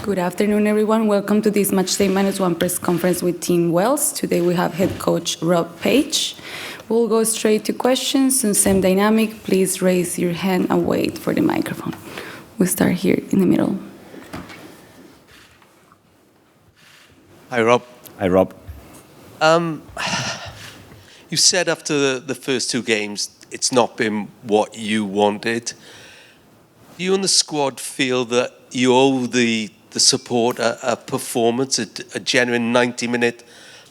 Good afternoon, everyone. Welcome to this Matchday -1 press conference with Team Wales. Today we have head coach Rob Page. We'll go straight to questions and same dynamic. Please raise your hand and wait for the microphone. We'll start here in the middle. Hi, Rob. Hi, Rob. You said after the first two games, it's not been what you wanted. Do you and the squad feel that you owe the support a performance, a genuine 90-minute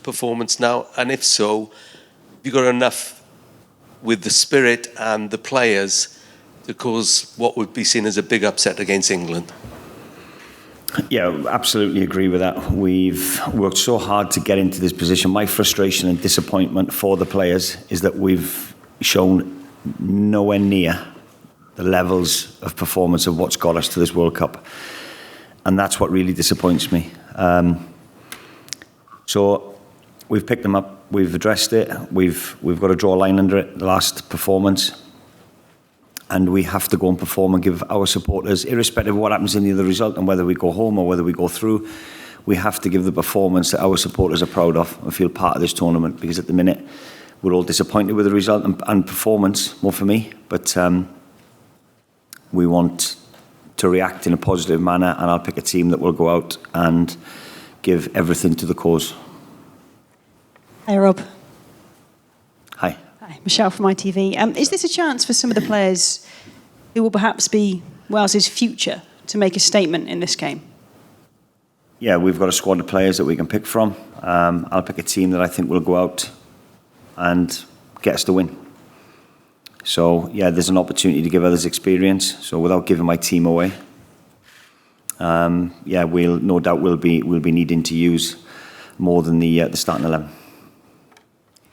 performance now? And if so, have you got enough with the spirit and the players to cause what would be seen as a big upset against England? Yeah, absolutely agree with that. We've worked so hard to get into this position. My frustration and disappointment for the players is that we've shown nowhere near the levels of performance of what's got us to this World Cup. And that's what really disappoints me. So we've picked them up, we've addressed it, we've got to draw a line under it, the last performance. And we have to go and perform and give our supporters, irrespective of what happens in the other result and whether we go home or whether we go through, we have to give the performance that our supporters are proud of and feel part of this tournament. Because at the minute, we're all disappointed with the result and performance, more for me. But we want to react in a positive manner, and I'll pick a team that will go out and give everything to the cause. Hey, Rob. Hi. Hi, Michelle from ITV. Is this a chance for some of the players who will perhaps be Wales's future to make a statement in this game? Yeah, we've got a squad of players that we can pick from. I'll pick a team that I think will go out and get us the win. So, yeah, there's an opportunity to give others experience. So without giving my team away, yeah, we'll no doubt we'll be needing to use more than the starting 11.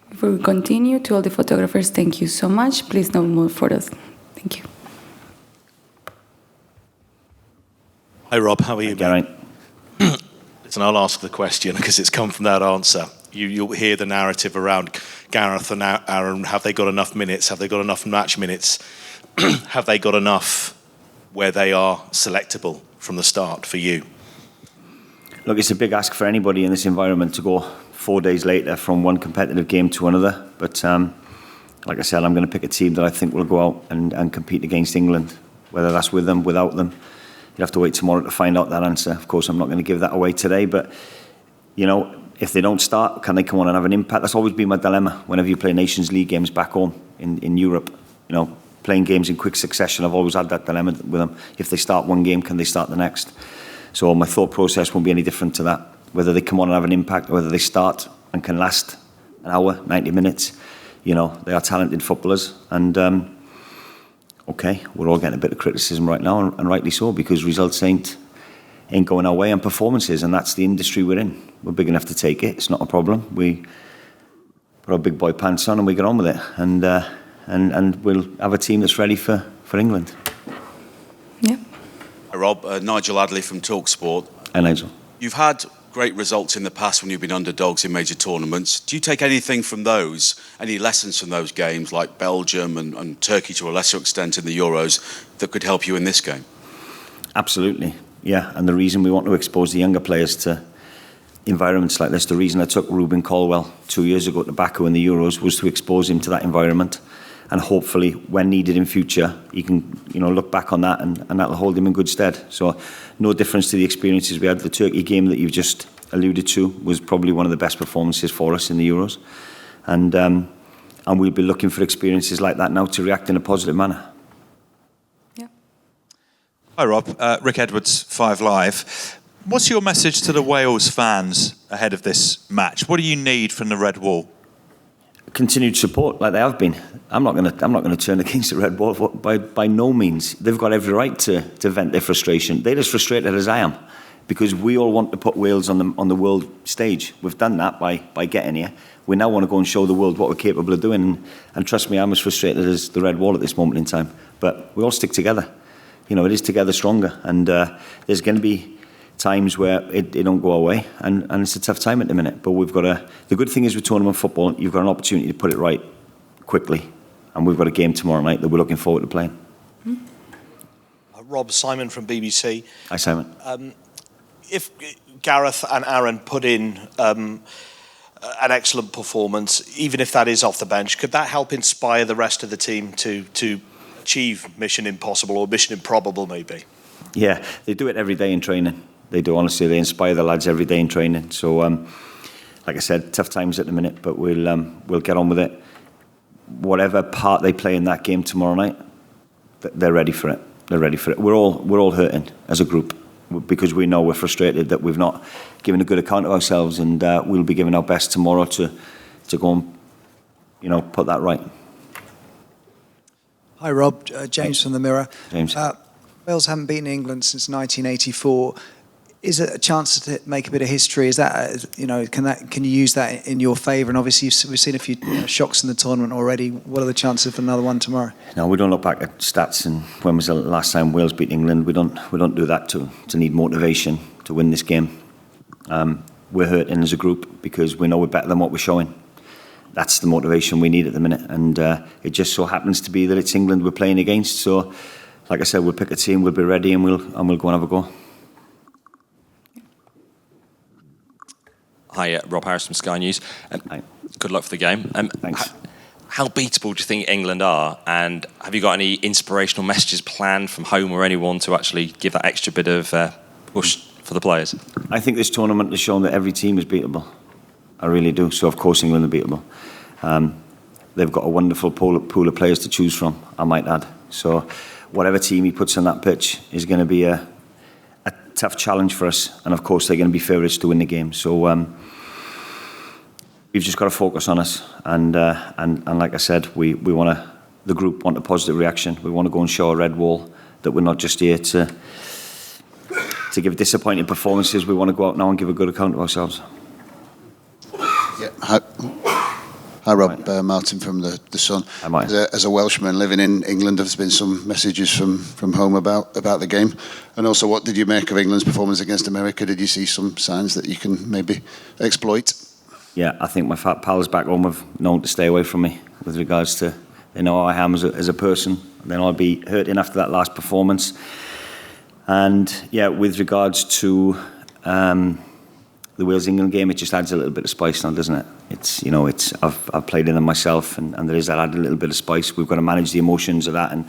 Before we continue, to all the photographers, thank you so much. Please no more photos. Thank you. Hi, Rob. How are you? Geraint. Listen, I'll ask the question because it's come from that answer. You'll hear the narrative around Gareth and Aaron. Have they got enough minutes? Have they got enough match minutes? Have they got enough where they are selectable from the start for you? Look, it's a big ask for anybody in this environment to go 4 days later from one competitive game to another. But like I said, I'm going to pick a team that I think will go out and compete against England, whether that's with them, without them. You'll have to wait tomorrow to find out that answer. Of course, I'm not going to give that away today, but, you know, if they don't start, can they come on and have an impact? That's always been my dilemma whenever you play Nations League games back home in Europe. You know, playing games in quick succession, I've always had that dilemma with them. If they start one game, can they start the next? So my thought process won't be any different to that. Whether they come on and have an impact, or whether they start and can last an hour, 90 minutes. You know, they are talented footballers. And, okay, we're all getting a bit of criticism right now, and rightly so, because results ain't going our way, and performances, and that's the industry we're in. We're big enough to take it. It's not a problem. We put our big boy pants on and we get on with it, and we'll have a team that's ready for England. Yeah. Hi, Rob. Nigel Adley from TalkSport. Hi, Nigel. You've had great results in the past when you've been underdogs in major tournaments. Do you take anything from those, any lessons from those games, like Belgium and Turkey to a lesser extent in the Euros, that could help you in this game? Absolutely. Yeah, and the reason we want to expose the younger players to environments like this, the reason I took Ruben Colwell 2 years ago to Baku in the Euros, was to expose him to that environment, and hopefully, when needed in future, he can, you know, look back on that, and that'll hold him in good stead. So, no difference to the experiences we had. The Turkey game that you've just alluded to was probably one of the best performances for us in the Euros, and we'll be looking for experiences like that now to react in a positive manner. Hi Rob, Rick Edwards, 5 Live. What's your message to the Wales fans ahead of this match? What do you need from the Red Wall? Continued support, like they have been. I'm not going to turn against the Red Wall by no means. They've got every right to vent their frustration. They're as frustrated as I am, because we all want to put Wales on the world stage. We've done that by getting here. We now want to go and show the world what we're capable of doing. And trust me, I'm as frustrated as the Red Wall at this moment in time. But we all stick together. You know, it is together stronger, and there's going to be times where it don't go our way, and it's a tough time at the minute. But we've got the good thing is with tournament football, you've got an opportunity to put it right quickly, and we've got a game tomorrow night that we're looking forward to playing. Rob, Simon from BBC. Hi, Simon. If Gareth and Aaron put in an excellent performance, even if that is off the bench, could that help inspire the rest of the team to achieve Mission Impossible or Mission Improbable, maybe? Yeah, they do it every day in training. They do, honestly. They inspire the lads every day in training. So, like I said, tough times at the minute, but we'll get on with it. Whatever part they play in that game tomorrow night, they're ready for it. They're ready for it. We're all hurting as a group because we know we're frustrated that we've not given a good account of ourselves, and we'll be giving our best tomorrow to go and put that right. Hi Rob, James from the Mirror. James. Wales haven't beaten England since 1984. Is it a chance to make a bit of history? Is that can you use that in your favour? And obviously we've seen a few shocks in the tournament already. What are the chances for another one tomorrow? No, we don't look back at stats and when was the last time Wales beat England. We don't do that to need motivation to win this game. We're hurting as a group because we know we're better than what we're showing. That's the motivation we need at the minute, and it just so happens to be that it's England we're playing against. So, like I said, we'll pick a team, we'll be ready, and we'll go and have a go. Hi, Rob Harris from Sky News. Hi. Good luck for the game. Thanks. How beatable do you think England are? And have you got any inspirational messages planned from home or anyone to actually give that extra bit of push for the players? I think this tournament has shown that every team is beatable. I really do. So, of course, England are beatable. They've got a wonderful pool of players to choose from, I might add. So, whatever team he puts on that pitch is going to be a tough challenge for us. And, of course, they're going to be favourites to win the game. So, we've just got to focus on us. And like I said, the group want a positive reaction. We want to go and show a red wall that we're not just here to give disappointing performances. We want to go out now and give a good account of ourselves. Yeah. Hi Rob, Martin from the Sun. Hi, Martin. As a Welshman living in England, there's been some messages from home about the game. And also, what did you make of England's performance against America? Did you see some signs that you can maybe exploit? Yeah, I think my fat pals back home have known to stay away from me with regards to, they know how I am as a person. Then I'll be hurting after that last performance. And yeah, with regards to the Wales-England game, it just adds a little bit of spice now, doesn't it? I've played in them myself, and there is that added little bit of spice. We've got to manage the emotions of that and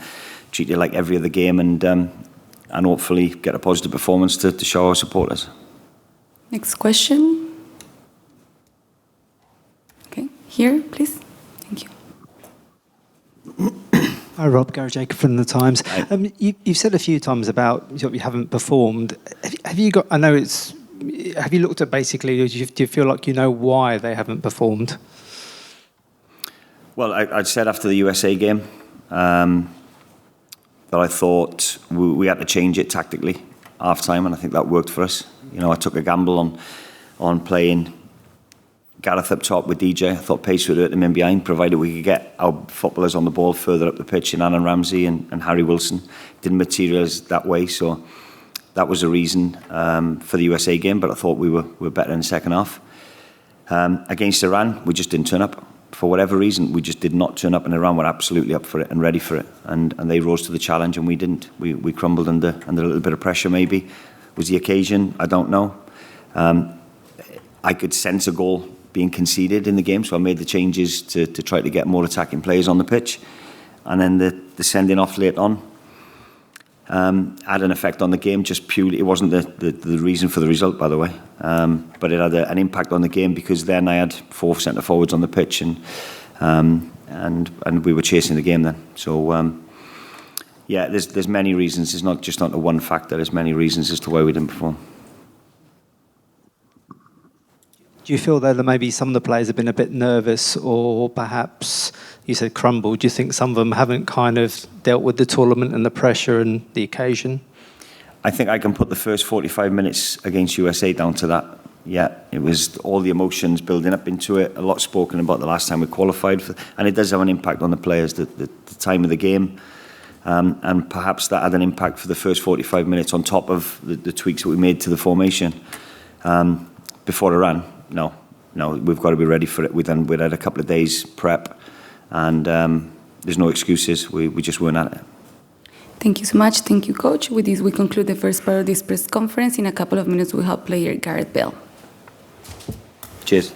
treat it like every other game, and hopefully get a positive performance to show our supporters. Next question. Okay, here, please. Thank you. Hi Rob, Gary Jacob from The Times. You've said a few times about you haven't performed. Have you got? I know it's. Have you looked at basically? Do you feel like you know why they haven't performed? Well, I'd said after the USA game that I thought we had to change it tactically half time, and I think that worked for us. I took a gamble on playing Gareth up top with DJ. I thought pace would hurt them in behind, provided we could get our footballers on the ball further up the pitch in Aaron Ramsey and Harry Wilson. Didn't materialise that way, so that was a reason for the USA game, but I thought we were better in the second half. Against Iran, we just didn't turn up. For whatever reason, we just did not turn up, and Iran were absolutely up for it and ready for it. And they rose to the challenge, and we didn't. We crumbled under a little bit of pressure, maybe. Was the occasion? I don't know. I could sense a goal being conceded in the game, so I made the changes to try to get more attacking players on the pitch. And then the sending off late on had an effect on the game, just purely. It wasn't the reason for the result, by the way, but it had an impact on the game because then I had 4 centre forwards on the pitch, and we were chasing the game then. So yeah, there's many reasons. It's not just a one factor. There's many reasons as to why we didn't perform. Do you feel that maybe some of the players have been a bit nervous, or perhaps you said crumbled? Do you think some of them haven't kind of dealt with the tournament and the pressure and the occasion? I think I can put the first 45 minutes against USA down to that. Yeah, it was all the emotions building up into it. A lot spoken about the last time we qualified, and it does have an impact on the players, the time of the game. And perhaps that had an impact for the first 45 minutes on top of the tweaks that we made to the formation before Iran. No, we've got to be ready for it. We'd had a couple of days prep, and there's no excuses. We just weren't at it. Thank you so much. Thank you, Coach. With this, we conclude the first part of this press conference. In a couple of minutes, we'll have player Gareth Bale. Cheers.